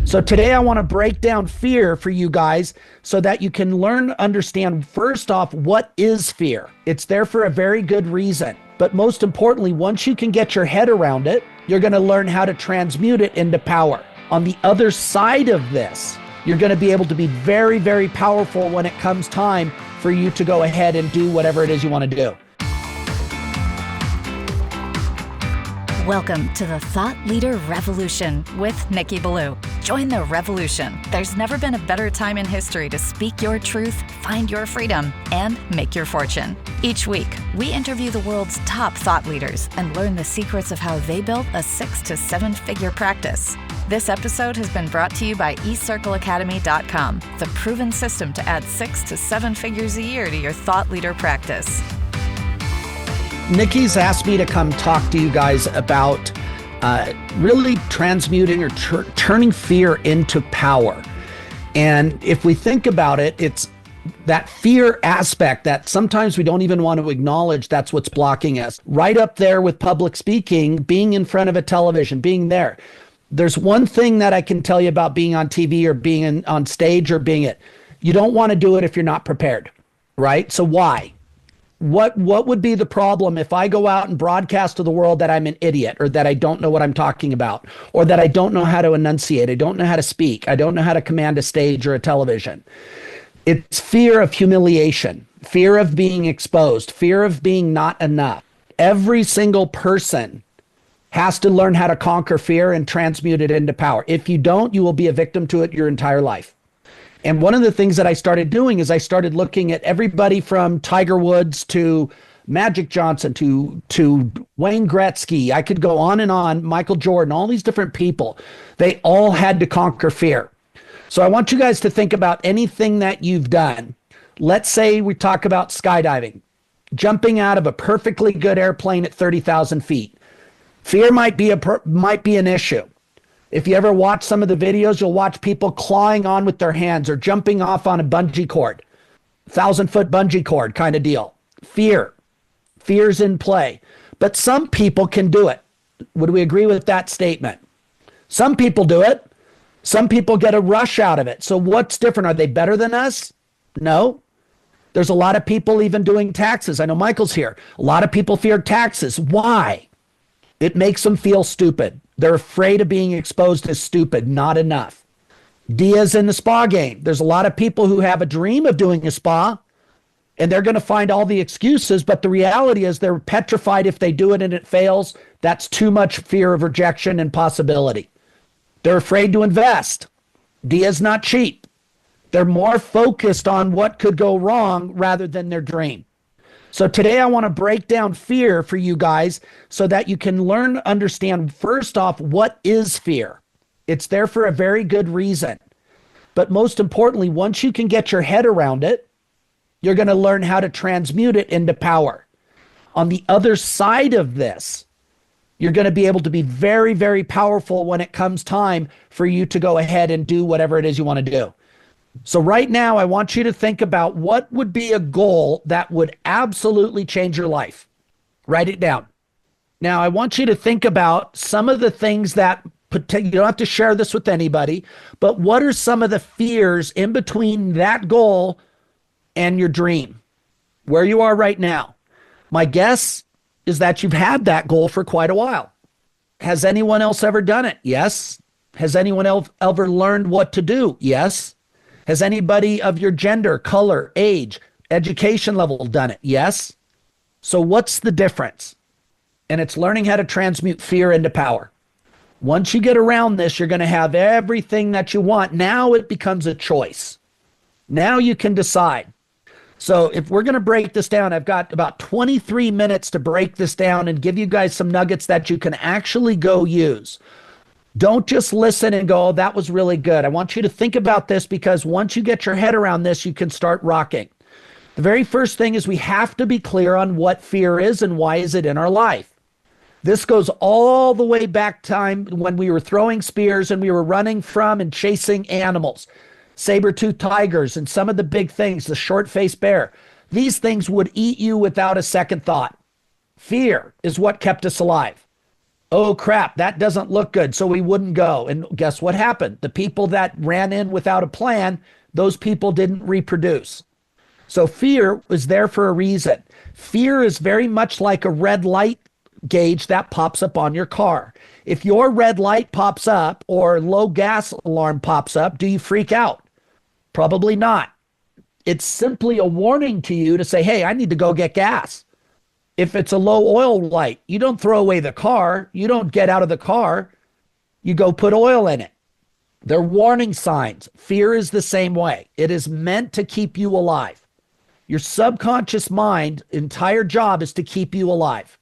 So today I want to break down fear for you guys so that you can learn to understand first off, what is fear? It's there for a very good reason. But most importantly, once you can get your head around it, you're going to learn how to transmute it into power. On the other side of this, you're going to be able to be very, very powerful when it comes time for you to go ahead and do whatever it is you want to do. Welcome to the Thought Leader Revolution with Nikki Ballou. Join the revolution. There's never been a better time in history to speak your truth, find your freedom, and make your fortune. Each week, we interview the world's top thought leaders and learn the secrets of how they built a 6 to 7 figure practice. This episode has been brought to you by eCircleAcademy.com, the proven system to add 6 to 7 figures a year to your thought leader practice. Nikki's asked me to come talk to you guys about really transmuting or turning fear into power. And if we think about it, it's that fear aspect that sometimes we don't even want to acknowledge. That's what's blocking us. Right up there with public speaking, being in front of a television, being there. There's one thing that I can tell you about being on TV or being on stage or being it. You don't want to do it if you're not prepared, right? So why? What would be the problem if I go out and broadcast to the world that I'm an idiot or that I don't know what I'm talking about or that I don't know how to enunciate, I don't know how to speak, I don't know how to command a stage or a television? It's fear of humiliation, fear of being exposed, fear of being not enough. Every single person has to learn how to conquer fear and transmute it into power. If you don't, you will be a victim to it your entire life. And one of the things that I started doing is I started looking at everybody from Tiger Woods to Magic Johnson to Wayne Gretzky. I could go on, Michael Jordan, all these different people. They all had to conquer fear. So I want you guys to think about anything that you've done. Let's say we talk about skydiving, jumping out of a perfectly good airplane at 30,000 feet. Fear might be an issue. If you ever watch some of the videos, you'll watch people clawing on with their hands or jumping off on a bungee cord, 1,000-foot bungee cord kind of deal. Fear's in play. But some people can do it. Would we agree with that statement? Some people do it. Some people get a rush out of it. So what's different? Are they better than us? No. There's a lot of people even doing taxes. I know Michael's here. A lot of people fear taxes. Why? It makes them feel stupid. They're afraid of being exposed as stupid, not enough. Dia's in the spa game. There's a lot of people who have a dream of doing a spa, and they're going to find all the excuses, but the reality is they're petrified if they do it and it fails. That's too much fear of rejection and possibility. They're afraid to invest. Dia's not cheap. They're more focused on what could go wrong rather than their dream. So today I want to break down fear for you guys so that you can learn to understand first off, what is fear? It's there for a very good reason. But most importantly, once you can get your head around it, you're going to learn how to transmute it into power. On the other side of this, you're going to be able to be very, very powerful when it comes time for you to go ahead and do whatever it is you want to do. So right now, I want you to think about what would be a goal that would absolutely change your life. Write it down. Now, I want you to think about some of the things that, you don't have to share this with anybody, but what are some of the fears in between that goal and your dream, where you are right now? My guess is that you've had that goal for quite a while. Has anyone else ever done it? Yes. Has anyone else ever learned what to do? Yes. Has anybody of your gender, color, age, education level done it? Yes. So what's the difference? And it's learning how to transmute fear into power. Once you get around this, you're going to have everything that you want. Now it becomes a choice. Now you can decide. So if we're going to break this down, I've got about 23 minutes to break this down and give you guys some nuggets that you can actually go use. Don't just listen and go, oh, that was really good. I want you to think about this because once you get your head around this, you can start rocking. The very first thing is we have to be clear on what fear is and why is it in our life. This goes all the way back time when we were throwing spears and we were running from and chasing animals, saber-toothed tigers and some of the big things, the short-faced bear. These things would eat you without a second thought. Fear is what kept us alive. Oh crap, that doesn't look good. So we wouldn't go. And guess what happened? The people that ran in without a plan, those people didn't reproduce. So fear was there for a reason. Fear is very much like a red light gauge that pops up on your car. If your red light pops up or low gas alarm pops up, do you freak out? Probably not. It's simply a warning to you to say, hey, I need to go get gas. If it's a low oil light, you don't throw away the car. You don't get out of the car. You go put oil in it. They're warning signs. Fear is the same way. It is meant to keep you alive. Your subconscious mind entire job is to keep you alive.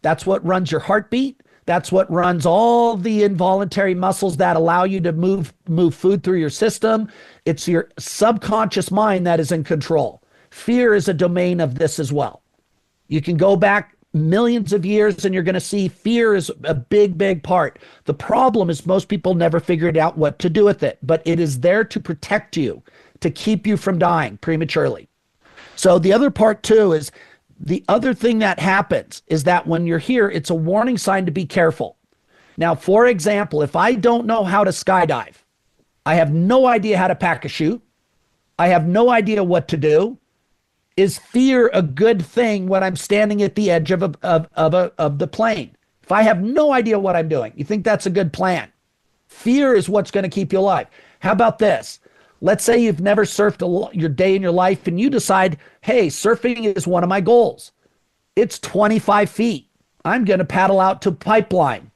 That's what runs your heartbeat. That's what runs all the involuntary muscles that allow you to move food through your system. It's your subconscious mind that is in control. Fear is a domain of this as well. You can go back millions of years and you're going to see fear is a big, big part. The problem is most people never figured out what to do with it, but it is there to protect you, to keep you from dying prematurely. So the other part too is the other thing that happens is that when you're here, it's a warning sign to be careful. Now, for example, if I don't know how to skydive, I have no idea how to pack a chute, I have no idea what to do. Is fear a good thing when I'm standing at the edge of the plane? If I have no idea what I'm doing, you think that's a good plan? Fear is what's going to keep you alive. How about this? Let's say you've never surfed your day in your life and you decide, hey, surfing is one of my goals. It's 25 feet. I'm going to paddle out to pipeline.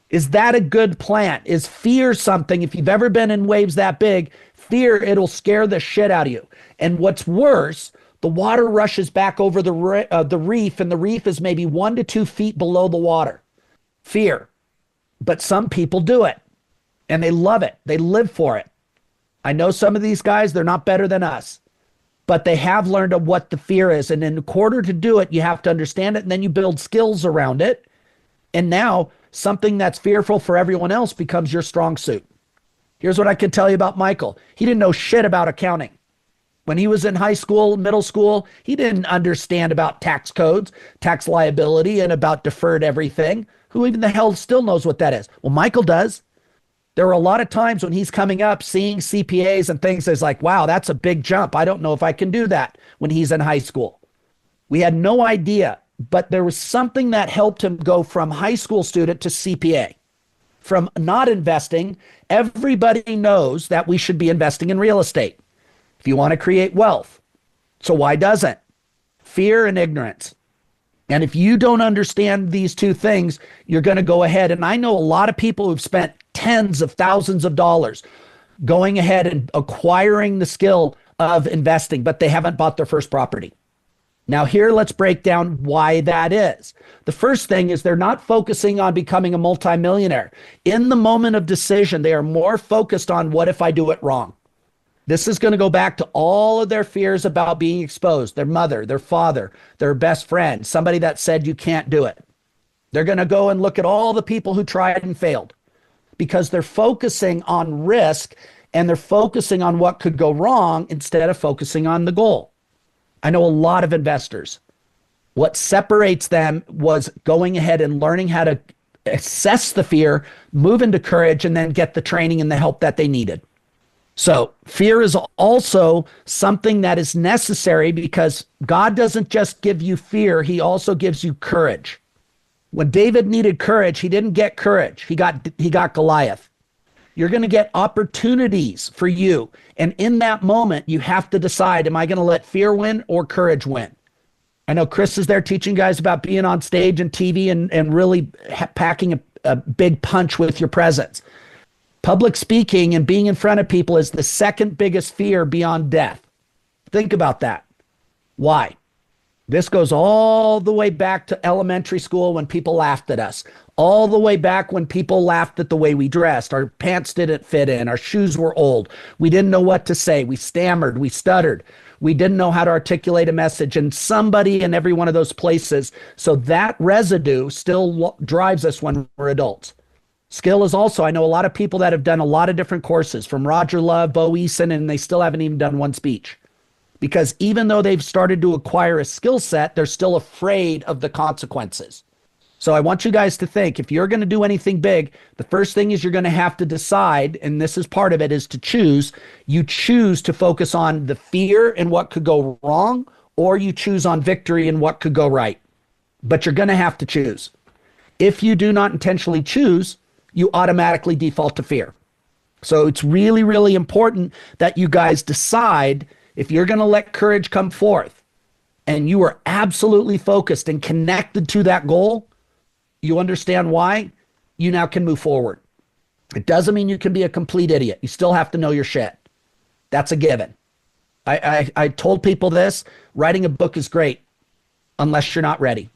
Is that a good plan? Is fear something? If you've ever been in waves that big, fear, it'll scare the shit out of you. And what's worse, the water rushes back over the reef, and the reef is maybe 1 to 2 feet below the water. Fear. But some people do it, and they love it. They live for it. I know some of these guys, they're not better than us, but they have learned of what the fear is. And in order to do it, you have to understand it, and then you build skills around it. And now something that's fearful for everyone else becomes your strong suit. Here's what I can tell you about Michael. He didn't know shit about accounting. When he was in high school, middle school, he didn't understand about tax codes, tax liability, and about deferred everything. Who even the hell still knows what that is? Well, Michael does. There are a lot of times when he's coming up, seeing CPAs and things, he's like, wow, that's a big jump. I don't know if I can do that when he's in high school. We had no idea, but there was something that helped him go from high school student to CPA. From not investing, everybody knows that we should be investing in real estate if you want to create wealth. So why doesn't? Fear and ignorance. And if you don't understand these two things, you're going to go ahead. And I know a lot of people who've spent tens of thousands of dollars going ahead and acquiring the skill of investing, but they haven't bought their first property. Now here, let's break down why that is. The first thing is they're not focusing on becoming a multimillionaire. In the moment of decision, they are more focused on what if I do it wrong? This is going to go back to all of their fears about being exposed, their mother, their father, their best friend, somebody that said you can't do it. They're going to go and look at all the people who tried and failed because they're focusing on risk and they're focusing on what could go wrong instead of focusing on the goal. I know a lot of investors. What separates them was going ahead and learning how to assess the fear, move into courage, and then get the training and the help that they needed. So fear is also something that is necessary because God doesn't just give you fear, he also gives you courage. When David needed courage, he didn't get courage. He got Goliath. You're going to get opportunities for you. And in that moment, you have to decide, am I going to let fear win or courage win? I know Chris is there teaching guys about being on stage and TV and really packing a big punch with your presence. Public speaking and being in front of people is the second biggest fear beyond death. Think about that. Why? This goes all the way back to elementary school when people laughed at us, all the way back when people laughed at the way we dressed. Our pants didn't fit in. Our shoes were old. We didn't know what to say. We stammered. We stuttered. We didn't know how to articulate a message. And somebody in every one of those places. So that residue still drives us when we're adults. Skill is also, I know a lot of people that have done a lot of different courses from Roger Love, Bo Eason, and they still haven't even done one speech. Because even though they've started to acquire a skill set, they're still afraid of the consequences. So I want you guys to think, if you're going to do anything big, the first thing is you're going to have to decide, and this is part of it, is to choose. You choose to focus on the fear and what could go wrong, or you choose on victory and what could go right. But you're going to have to choose. If you do not intentionally choose, you automatically default to fear. So it's really, really important that you guys decide if you're going to let courage come forth and you are absolutely focused and connected to that goal. You understand why? You now can move forward. It doesn't mean you can be a complete idiot. You still have to know your shit. That's a given. I told people this. Writing a book is great unless you're not ready.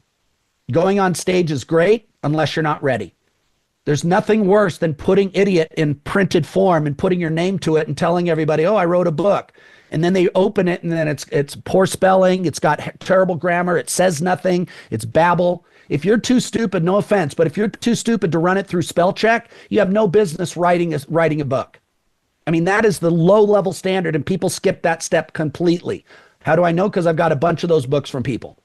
Going on stage is great unless you're not ready. There's nothing worse than putting idiot in printed form and putting your name to it and telling everybody, oh, I wrote a book. And then they open it and then it's poor spelling. It's got terrible grammar. It says nothing. It's babble. If you're too stupid, no offense, but if you're too stupid to run it through spell check, you have no business writing a book. I mean, that is the low level standard and people skip that step completely. How do I know? Because I've got a bunch of those books from people.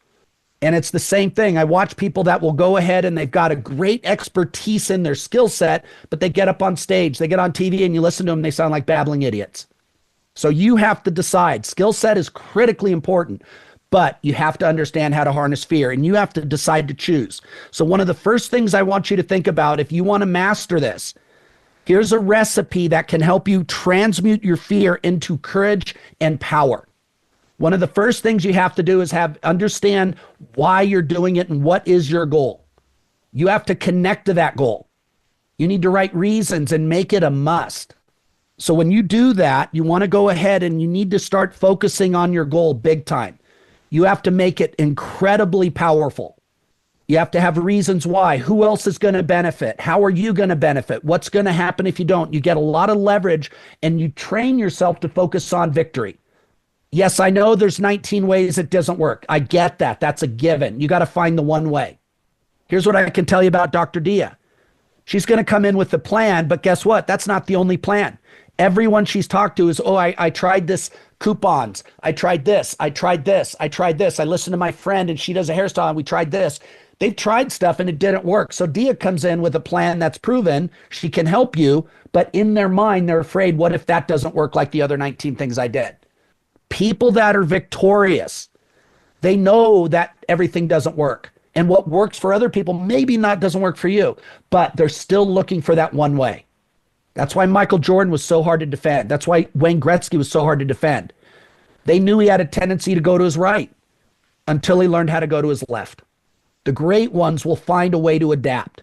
And it's the same thing. I watch people that will go ahead and they've got a great expertise in their skill set, but they get up on stage, they get on TV and you listen to them, they sound like babbling idiots. So you have to decide. Skill set is critically important, but you have to understand how to harness fear and you have to decide to choose. So one of the first things I want you to think about, if you want to master this, here's a recipe that can help you transmute your fear into courage and power. One of the first things you have to do is understand why you're doing it and what is your goal. You have to connect to that goal. You need to write reasons and make it a must. So when you do that, you want to go ahead and you need to start focusing on your goal big time. You have to make it incredibly powerful. You have to have reasons why. Who else is going to benefit? How are you going to benefit? What's going to happen if you don't? You get a lot of leverage and you train yourself to focus on victory. Yes, I know there's 19 ways it doesn't work. I get that. That's a given. You got to find the one way. Here's what I can tell you about Dr. Dia. She's going to come in with the plan, but guess what? That's not the only plan. Everyone she's talked to is, oh, I tried this coupons. I tried this. I tried this. I tried this. I listened to my friend and she does a hairstyle and we tried this. They've tried stuff and it didn't work. So Dia comes in with a plan that's proven. She can help you, but in their mind, they're afraid, what if that doesn't work like the other 19 things I did? People that are victorious, they know that everything doesn't work. And what works for other people maybe not doesn't work for you, but they're still looking for that one way. That's why Michael Jordan was so hard to defend. That's why Wayne Gretzky was so hard to defend. They knew he had a tendency to go to his right until he learned how to go to his left. The great ones will find a way to adapt.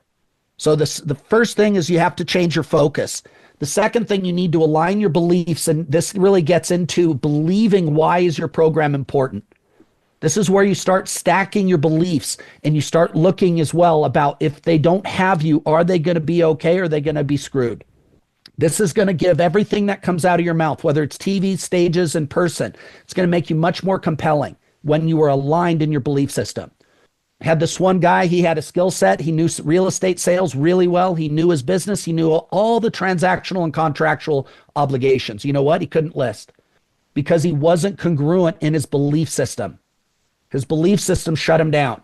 So the first thing is you have to change your focus. The second thing, you need to align your beliefs, and this really gets into believing why is your program important. This is where you start stacking your beliefs and you start looking as well about if they don't have you, are they going to be okay or are they going to be screwed? This is going to give everything that comes out of your mouth, whether it's TV, stages, in person, it's going to make you much more compelling when you are aligned in your belief system. Had this one guy, he had a skill set. He knew real estate sales really well. He knew his business. He knew all the transactional and contractual obligations. You know what? He couldn't list because he wasn't congruent in his belief system. His belief system shut him down.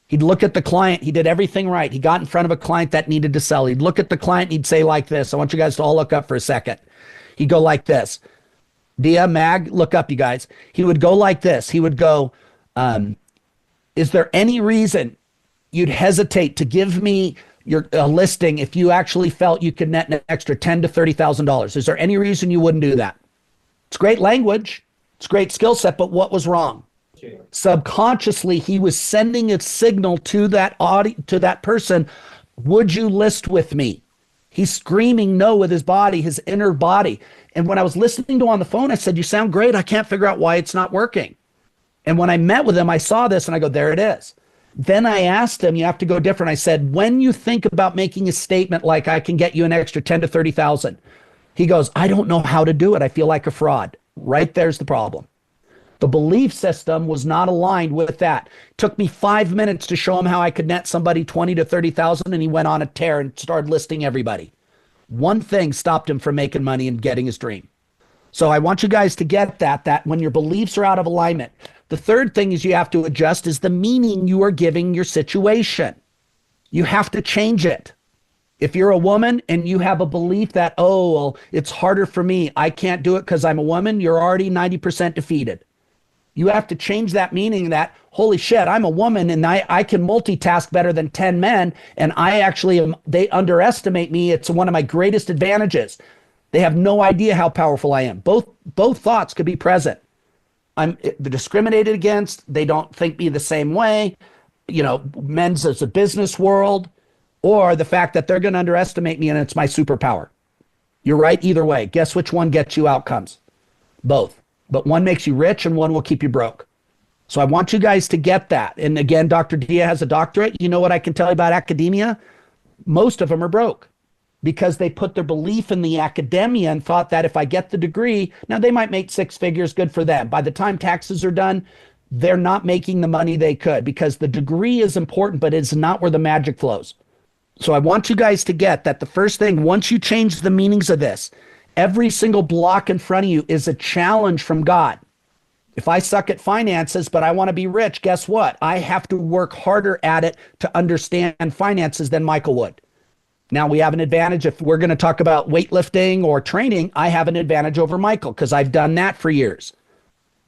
He'd look at the client. He did everything right. He got in front of a client that needed to sell. He'd look at the client. He'd say like this. I want you guys to all look up for a second. He'd go like this. Dia, Mag, look up, you guys. He would go like this. He would go, is there any reason you'd hesitate to give me your listing if you actually felt you could net an extra $10,000 to $30,000? Is there any reason you wouldn't do that? It's great language. It's great skill set, but what was wrong? Subconsciously, he was sending a signal to that person. Would you list with me? He's screaming no with his body, his inner body. And when I was listening to him on the phone, I said, you sound great. I can't figure out why it's not working. And when I met with him, I saw this and I go, there it is. Then I asked him, you have to go different. I said, when you think about making a statement like I can get you an extra 10 to 30,000, he goes, I don't know how to do it. I feel like a fraud. Right there's the problem. The belief system was not aligned with that. It took me 5 minutes to show him how I could net somebody 20 to 30,000 and he went on a tear and started listing everybody. One thing stopped him from making money and getting his dream. So I want you guys to get that when your beliefs are out of alignment. The third thing is you have to adjust is the meaning you are giving your situation. You have to change it. If you're a woman and you have a belief that, oh, well, it's harder for me, I can't do it because I'm a woman, you're already 90% defeated. You have to change that meaning that, holy shit, I'm a woman and I can multitask better than 10 men. And I actually am, they underestimate me. It's one of my greatest advantages. They have no idea how powerful I am. Both thoughts could be present. I'm discriminated against. They don't think me the same way. You know, men's as a business world, or the fact that they're going to underestimate me and it's my superpower. You're right either way. Guess which one gets you outcomes? Both. But one makes you rich and one will keep you broke. So I want you guys to get that. And again, Dr. Dia has a doctorate. You know what I can tell you about academia? Most of them are broke because they put their belief in the academia and thought that if I get the degree, now they might make 6 figures, good for them. By the time taxes are done, they're not making the money they could because the degree is important, but it's not where the magic flows. So I want you guys to get that the first thing, once you change the meanings of this, every single block in front of you is a challenge from God. If I suck at finances, but I want to be rich, guess what? I have to work harder at it to understand finances than Michael would. Now we have an advantage. If we're going to talk about weightlifting or training, I have an advantage over Michael because I've done that for years.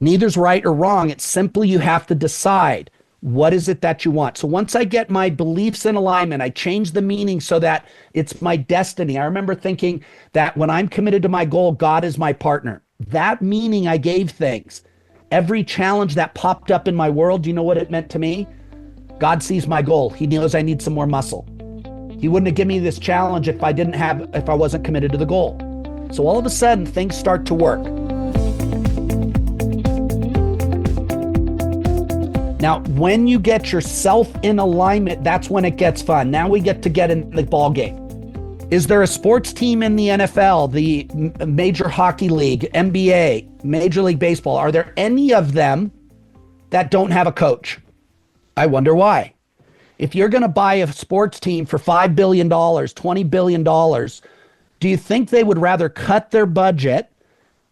Neither's right or wrong. It's simply you have to decide. What is it that you want? So once I get my beliefs in alignment, I change the meaning so that it's my destiny. I remember thinking that when I'm committed to my goal, God is my partner. That meaning I gave things. Every challenge that popped up in my world, do you know what it meant to me? God sees my goal. He knows I need some more muscle. He wouldn't have given me this challenge if I wasn't committed to the goal. So all of a sudden, things start to work. Now, when you get yourself in alignment, that's when it gets fun. Now we get to get in the ball game. Is there a sports team in the NFL, the Major Hockey League, NBA, Major League Baseball? Are there any of them that don't have a coach? I wonder why. If you're going to buy a sports team for $5 billion, $20 billion, do you think they would rather cut their budget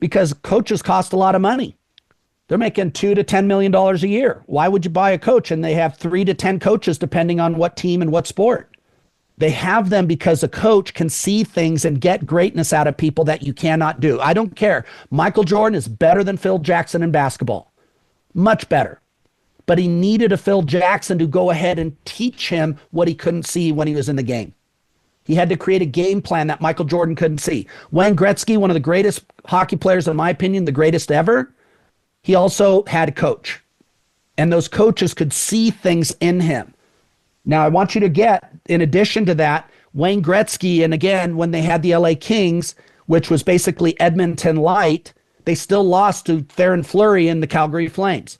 because coaches cost a lot of money? They're making $2 to $10 million a year. Why would you buy a coach? And they have 3 to 10 coaches depending on what team and what sport. They have them because a coach can see things and get greatness out of people that you cannot do. I don't care. Michael Jordan is better than Phil Jackson in basketball. Much better. But he needed a Phil Jackson to go ahead and teach him what he couldn't see when he was in the game. He had to create a game plan that Michael Jordan couldn't see. Wayne Gretzky, one of the greatest hockey players, in my opinion, the greatest ever, he also had a coach, and those coaches could see things in him. Now, I want you to get, in addition to that, Wayne Gretzky, and again, when they had the LA Kings, which was basically Edmonton Light, they still lost to Theoren Fleury in the Calgary Flames.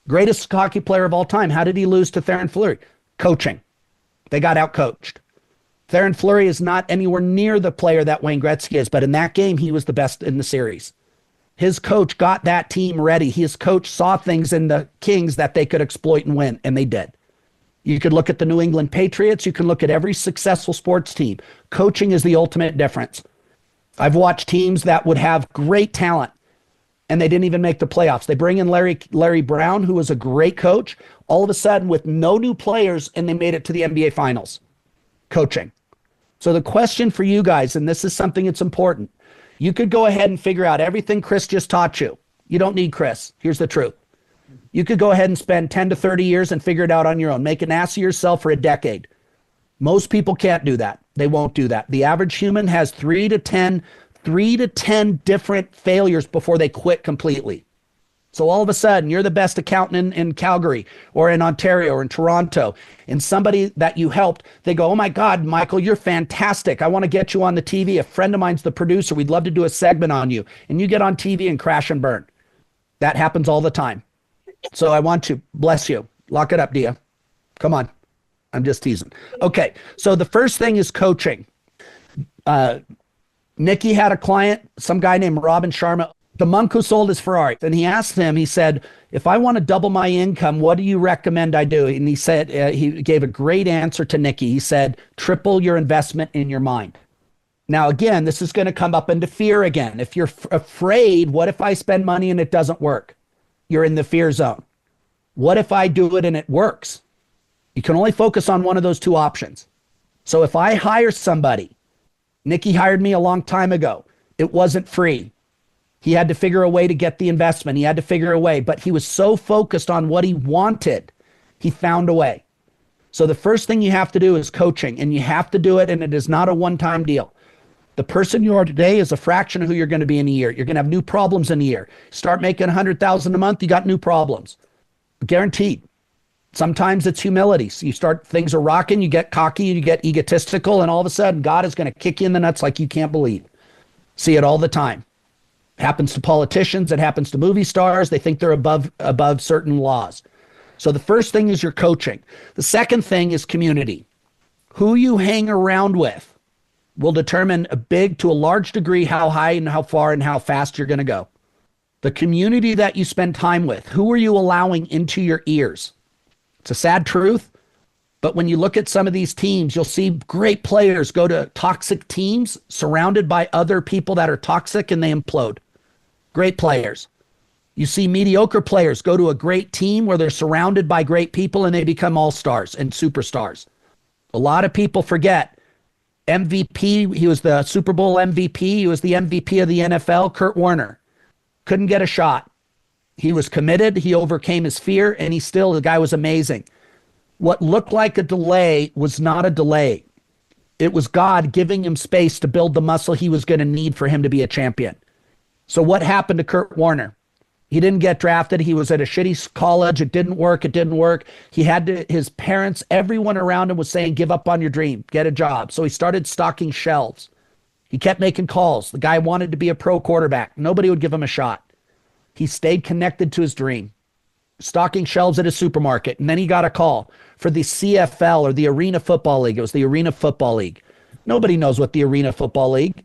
Greatest hockey player of all time. How did he lose to Theoren Fleury? Coaching. They got outcoached. Theoren Fleury is not anywhere near the player that Wayne Gretzky is, but in that game, he was the best in the series. His coach got that team ready. His coach saw things in the Kings that they could exploit and win, and they did. You could look at the New England Patriots. You can look at every successful sports team. Coaching is the ultimate difference. I've watched teams that would have great talent, and they didn't even make the playoffs. They bring in Larry Brown, who was a great coach, all of a sudden with no new players, and they made it to the NBA Finals. Coaching. So the question for you guys, and this is something that's important, you could go ahead and figure out everything Chris just taught you. You don't need Chris. Here's the truth. You could go ahead and spend 10 to 30 years and figure it out on your own. Make an ass of yourself for a decade. Most people can't do that. They won't do that. The average human has 3 to 10 different failures before they quit completely. So all of a sudden, you're the best accountant in Calgary or in Ontario or in Toronto, and somebody that you helped, they go, oh my God, Michael, you're fantastic. I want to get you on the TV. A friend of mine's the producer. We'd love to do a segment on you. And you get on TV and crash and burn. That happens all the time. So I want to bless you. Lock it up, Dia. Come on. I'm just teasing. Okay. So the first thing is coaching. Nikki had a client, some guy named Robin Sharma, the monk who sold his Ferrari. And he asked him, he said, if I want to double my income, what do you recommend I do? And he said, he gave a great answer to Nikki. He said, triple your investment in your mind. Now, again, this is going to come up into fear again. If you're afraid, what if I spend money and it doesn't work? You're in the fear zone. What if I do it and it works? You can only focus on one of those two options. So if I hire somebody, Nikki hired me a long time ago. It wasn't free. He had to figure a way to get the investment. He had to figure a way, but he was so focused on what he wanted, he found a way. So the first thing you have to do is coaching, and you have to do it, and it is not a one-time deal. The person you are today is a fraction of who you're going to be in a year. You're going to have new problems in a year. Start making $100,000 a month, you got new problems. Guaranteed. Sometimes it's humility. So you start, things are rocking, you get cocky, you get egotistical, and all of a sudden God is going to kick you in the nuts like you can't believe. See it all the time. Happens to politicians, it happens to movie stars. They think they're above certain laws. So the first thing is your coaching. The second thing is community. Who you hang around with will determine to a large degree how high and how far and how fast you're going to go. The community that you spend time with, who are you allowing into your ears? It's a sad truth, but when you look at some of these teams, you'll see great players go to toxic teams surrounded by other people that are toxic, and they implode. Great players. You see mediocre players go to a great team where they're surrounded by great people and they become all-stars and superstars. A lot of people forget MVP, he was the Super Bowl MVP, he was the MVP of the NFL, Kurt Warner. Couldn't get a shot. He was committed, he overcame his fear, and the guy was amazing. What looked like a delay was not a delay. It was God giving him space to build the muscle he was going to need for him to be a champion. So what happened to Kurt Warner? He didn't get drafted. He was at a shitty college. It didn't work. He had to, his parents, everyone around him was saying, give up on your dream, get a job. So he started stocking shelves. He kept making calls. The guy wanted to be a pro quarterback. Nobody would give him a shot. He stayed connected to his dream, stocking shelves at a supermarket. And then he got a call for the CFL, or the Arena Football League. It was the Arena Football League. Nobody knows what the Arena Football League.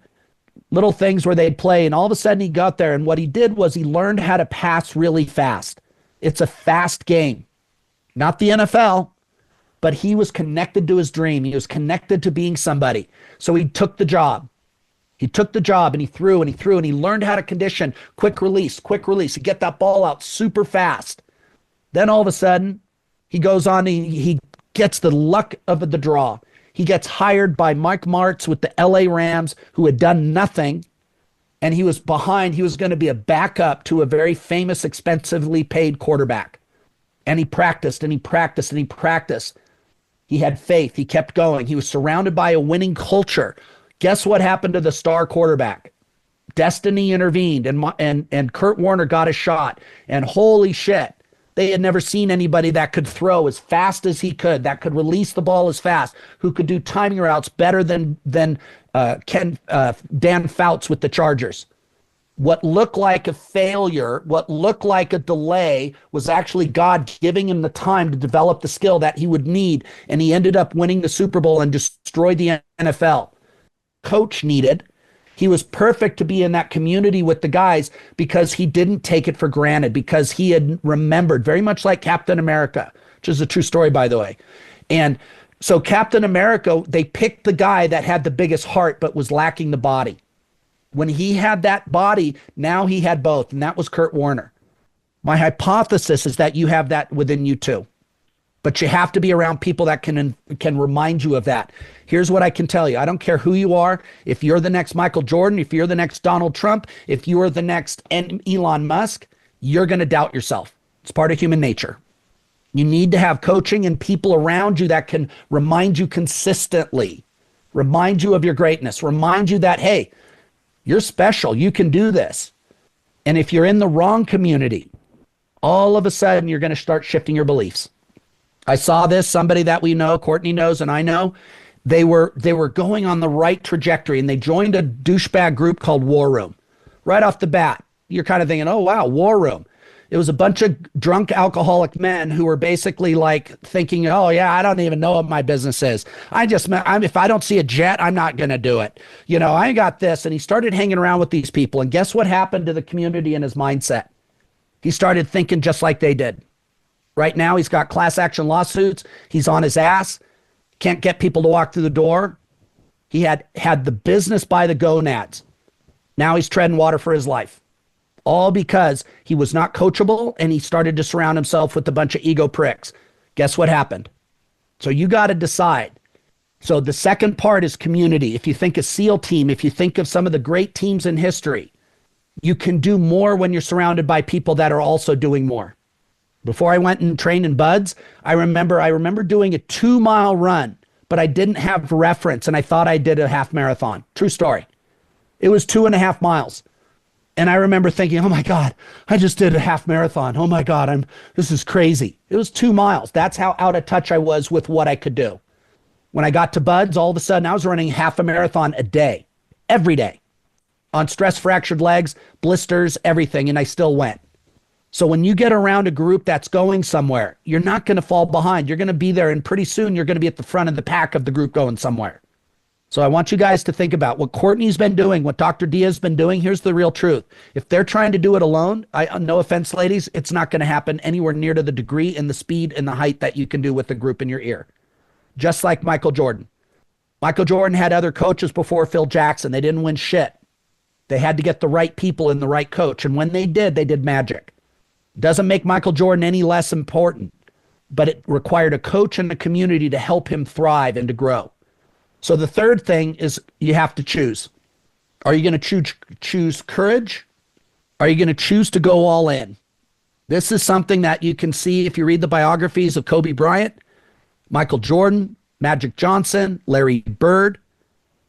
Little things where they'd play, and all of a sudden he got there, and what he did was he learned how to pass really fast. It's a fast game. Not the NFL, but he was connected to his dream. He was connected to being somebody. So he took the job. He took the job, and he threw, and he learned how to condition quick release, to get that ball out super fast. Then all of a sudden, he goes on, he gets the luck of the draw. He gets hired by Mike Martz with the LA Rams, who had done nothing, and he was behind. He was going to be a backup to a very famous, expensively paid quarterback. And he practiced, and he practiced, and he practiced. He had faith. He kept going. He was surrounded by a winning culture. Guess what happened to the star quarterback? Destiny intervened, and Kurt Warner got a shot. And holy shit, they had never seen anybody that could throw as fast as he could, that could release the ball as fast, who could do timing routes better than Dan Fouts with the Chargers. What looked like a failure, what looked like a delay, was actually God giving him the time to develop the skill that he would need, and he ended up winning the Super Bowl and destroyed the NFL. Coach needed. He was perfect to be in that community with the guys because he didn't take it for granted, because he had remembered, very much like Captain America, which is a true story, by the way. And so Captain America, they picked the guy that had the biggest heart but was lacking the body. When he had that body, now he had both, and that was Kurt Warner. My hypothesis is that you have that within you too. But you have to be around people that can remind you of that. Here's what I can tell you. I don't care who you are. If you're the next Michael Jordan, if you're the next Donald Trump, if you are the next Elon Musk, you're going to doubt yourself. It's part of human nature. You need to have coaching and people around you that can remind you consistently, remind you of your greatness, remind you that, hey, you're special. You can do this. And if you're in the wrong community, all of a sudden you're going to start shifting your beliefs. I saw this, somebody that we know, Courtney knows, and I know, they were going on the right trajectory, and they joined a douchebag group called War Room. Right off the bat, you're kind of thinking, oh, wow, War Room. It was a bunch of drunk alcoholic men who were basically like thinking, oh, yeah, I don't even know what my business is. If I don't see a jet, I'm not going to do it. I got this. And he started hanging around with these people. And guess what happened to the community and his mindset? He started thinking just like they did. Right now, he's got class action lawsuits. He's on his ass. Can't get people to walk through the door. He had the business by the gonads. Now he's treading water for his life. All because he was not coachable, and he started to surround himself with a bunch of ego pricks. Guess what happened? So you got to decide. So the second part is community. If you think of SEAL team, if you think of some of the great teams in history, you can do more when you're surrounded by people that are also doing more. Before I went and trained in Buds, I remember doing a 2-mile run, but I didn't have reference and I thought I did a half marathon. True story. It was 2.5 miles. And I remember thinking, oh my God, I just did a half marathon. Oh my God, this is crazy. It was 2 miles. That's how out of touch I was with what I could do. When I got to Buds, all of a sudden I was running half a marathon a day, every day, on stress fractured legs, blisters, everything, and I still went. So when you get around a group that's going somewhere, you're not going to fall behind. You're going to be there, and pretty soon you're going to be at the front of the pack of the group going somewhere. So I want you guys to think about what Courtney's been doing, what Dr. Dia's been doing. Here's the real truth. If they're trying to do it alone, no offense, ladies, it's not going to happen anywhere near to the degree and the speed and the height that you can do with the group in your ear. Just like Michael Jordan. Michael Jordan had other coaches before Phil Jackson. They didn't win shit. They had to get the right people and the right coach. And when they did magic. Doesn't make Michael Jordan any less important, but it required a coach and a community to help him thrive and to grow. So the third thing is you have to choose. Are you going to choose courage? Are you going to choose to go all in? This is something that you can see if you read the biographies of Kobe Bryant, Michael Jordan, Magic Johnson, Larry Bird.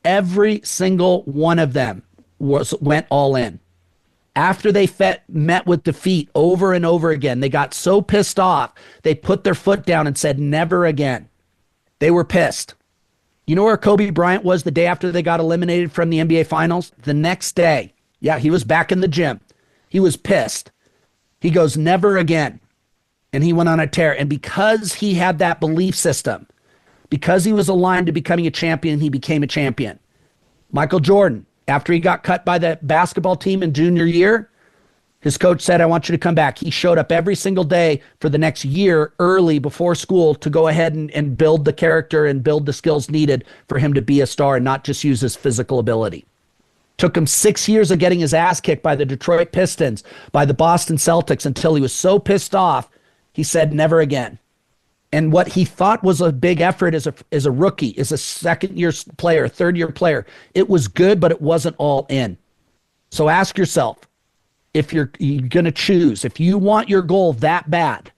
Every single one of them went all in. After they met with defeat over and over again, they got so pissed off, they put their foot down and said, never again. They were pissed. You know where Kobe Bryant was the day after they got eliminated from the NBA Finals? The next day. Yeah, he was back in the gym. He was pissed. He goes, never again. And he went on a tear. And because he had that belief system, because he was aligned to becoming a champion, he became a champion. Michael Jordan, after he got cut by the basketball team in junior year, his coach said, I want you to come back. He showed up every single day for the next year early before school to go ahead and build the character and build the skills needed for him to be a star and not just use his physical ability. Took him 6 years of getting his ass kicked by the Detroit Pistons, by the Boston Celtics, until he was so pissed off, he said, never again. And what he thought was a big effort as a rookie, as a second-year player, third-year player, it was good, but it wasn't all in. So ask yourself, if you're going to choose, if you want your goal that bad,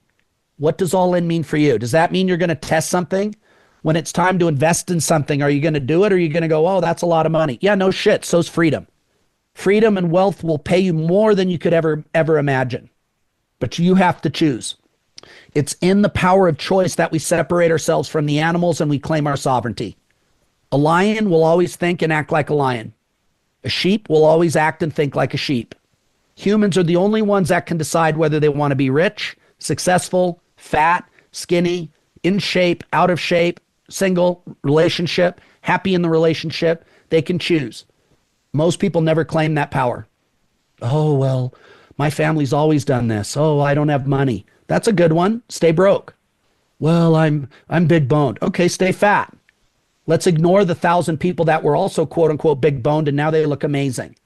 what does all in mean for you? Does that mean you're going to test something? When it's time to invest in something, are you going to do it, or are you going to go, oh, that's a lot of money? Yeah, no shit. So's freedom. Freedom and wealth will pay you more than you could ever imagine. But you have to choose. It's in the power of choice that we separate ourselves from the animals and we claim our sovereignty. A lion will always think and act like a lion. A sheep will always act and think like a sheep. Humans are the only ones that can decide whether they want to be rich, successful, fat, skinny, in shape, out of shape, single, relationship, happy in the relationship. They can choose. Most people never claim that power. Oh, well, my family's always done this. Oh, I don't have money. That's a good one. Stay broke. Well, I'm big boned. Okay, stay fat. Let's ignore the 1,000 people that were also quote unquote big boned and now they look amazing.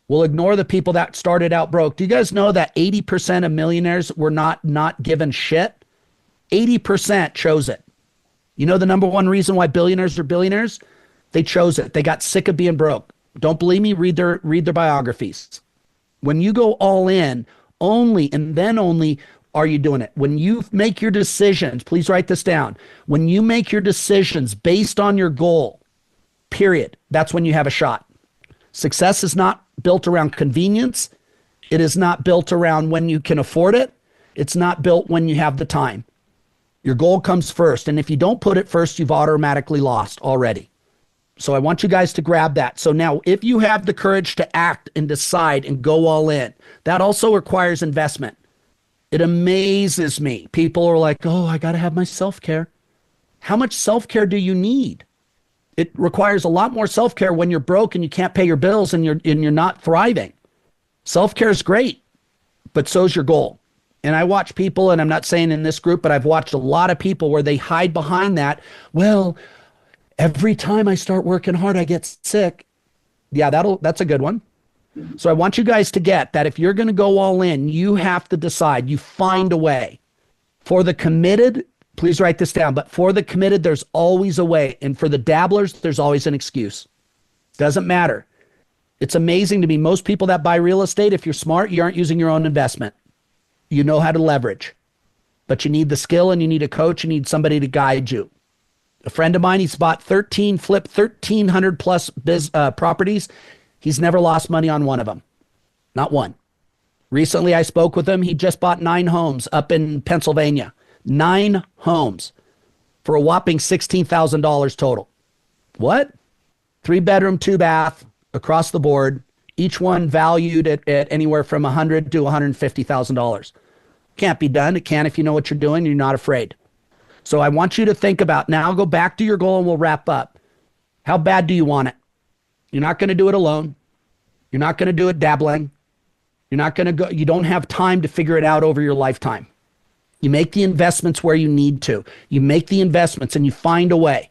We'll ignore the people that started out broke. Do you guys know that 80% of millionaires were not given shit? 80% chose it. You know the number one reason why billionaires are billionaires? They chose it. They got sick of being broke. Don't believe me? Read their biographies. When you go all in, only and then only are you doing it. When you make your decisions, please write this down. When you make your decisions based on your goal, period, that's when you have a shot. Success is not built around convenience. It is not built around when you can afford it. It's not built when you have the time. Your goal comes first. And if you don't put it first, you've automatically lost already. So I want you guys to grab that. So now if you have the courage to act and decide and go all in, that also requires investment. It amazes me. People are like, oh, I got to have my self-care. How much self-care do you need? It requires a lot more self-care when you're broke and you can't pay your bills and you're not thriving. Self-care is great, but so's your goal. And I watch people, and I'm not saying in this group, but I've watched a lot of people where they hide behind that. Well, every time I start working hard, I get sick. Yeah, that's a good one. So I want you guys to get that if you're going to go all in, you have to decide, you find a way. For the committed, Please write this down. But for the committed, there's always a way. And for the dabblers, there's always an excuse. Doesn't matter. It's amazing to me. Most people that buy real estate, if you're smart, you aren't using your own investment. You know how to leverage. But you need the skill and you need a coach. You need somebody to guide you. A friend of mine, he's bought 1,300 plus properties. He's never lost money on one of them. Not one. Recently, I spoke with him. He just bought 9 homes up in Pennsylvania. 9 homes for a whopping $16,000 total. What? 3-bedroom, 2-bath across the board. Each one valued at anywhere from $100,000 to $150,000. Can't be done. It can if you know what you're doing. You're not afraid. So I want you to think about, now go back to your goal and we'll wrap up. How bad do you want it? You're not going to do it alone. You're not going to do it dabbling. You're not going to go, you don't have time to figure it out over your lifetime. You make the investments where you need to. You make the investments and you find a way.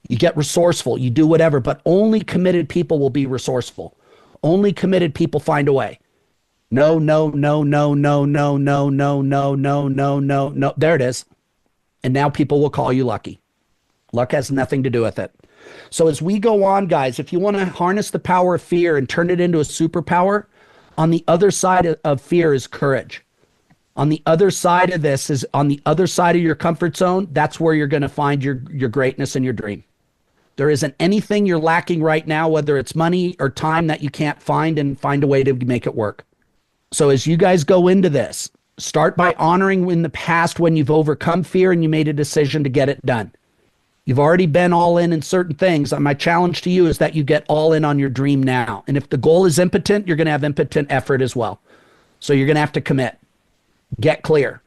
You get resourceful, you do whatever, but only committed people will be resourceful. Only committed people find a way. No. There it is. And now people will call you lucky. Luck has nothing to do with it. So as we go on, guys, if you want to harness the power of fear and turn it into a superpower, on the other side of fear is courage. On the other side of this is on the other side of your comfort zone. That's where you're going to find your greatness and your dream. There isn't anything you're lacking right now, whether it's money or time, that you can't find and find a way to make it work. So as you guys go into this, start by honoring in the past when you've overcome fear and you made a decision to get it done. You've already been all in certain things. My challenge to you is that you get all in on your dream now. And if the goal is impotent, you're going to have impotent effort as well. So you're going to have to commit. Get clear.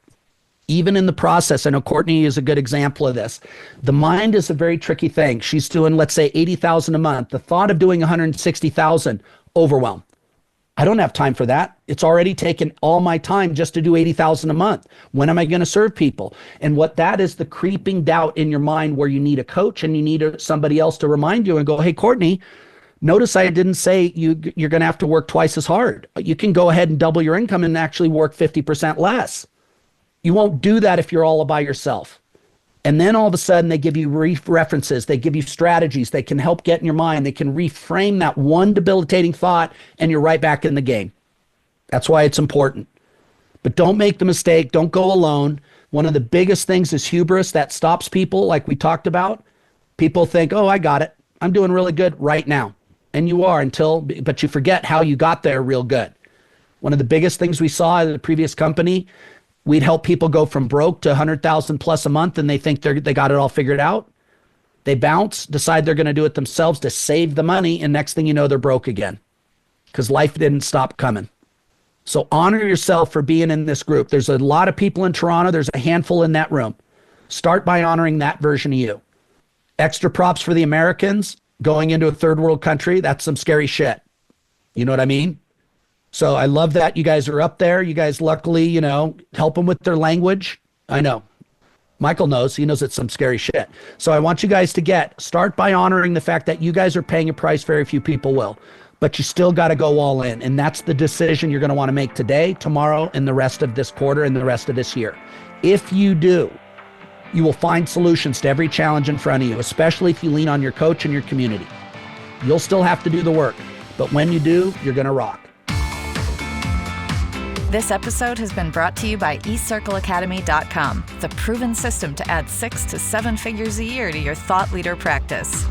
Even in the process, I know Courtney is a good example of this. The mind is a very tricky thing. She's doing, let's say, $80,000 a month. The thought of doing $160,000, overwhelm. I don't have time for that. It's already taken all my time just to do $80,000 a month. When am I going to serve people? And what that is, the creeping doubt in your mind where you need a coach and you need somebody else to remind you and go, hey, Courtney, notice I didn't say you're going to have to work twice as hard. You can go ahead and double your income and actually work 50% less. You won't do that if you're all by yourself. And then all of a sudden they give you references, they give you strategies, they can help get in your mind, they can reframe that one debilitating thought and you're right back in the game. That's why it's important. But don't make the mistake, don't go alone. One of the biggest things is hubris that stops people, like we talked about. People think, oh, I got it. I'm doing really good right now. And you are but you forget how you got there real good. One of the biggest things we saw in the previous company, we'd help people go from broke to 100,000 plus a month and they think they got it all figured out. They bounce, decide they're going to do it themselves to save the money, and next thing you know, they're broke again because life didn't stop coming. So honor yourself for being in this group. There's a lot of people in Toronto. There's a handful in that room. Start by honoring that version of you. Extra props for the Americans going into a third world country. That's some scary shit. You know what I mean? So I love that you guys are up there. You guys luckily, help them with their language. I know. Michael knows. He knows it's some scary shit. So I want you guys to start by honoring the fact that you guys are paying a price very few people will. But you still got to go all in. And that's the decision you're going to want to make today, tomorrow, and the rest of this quarter and the rest of this year. If you do, you will find solutions to every challenge in front of you, especially if you lean on your coach and your community. You'll still have to do the work. But when you do, you're going to rock. This episode has been brought to you by eCircleAcademy.com, the proven system to add 6 to 7 figures a year to your thought leader practice.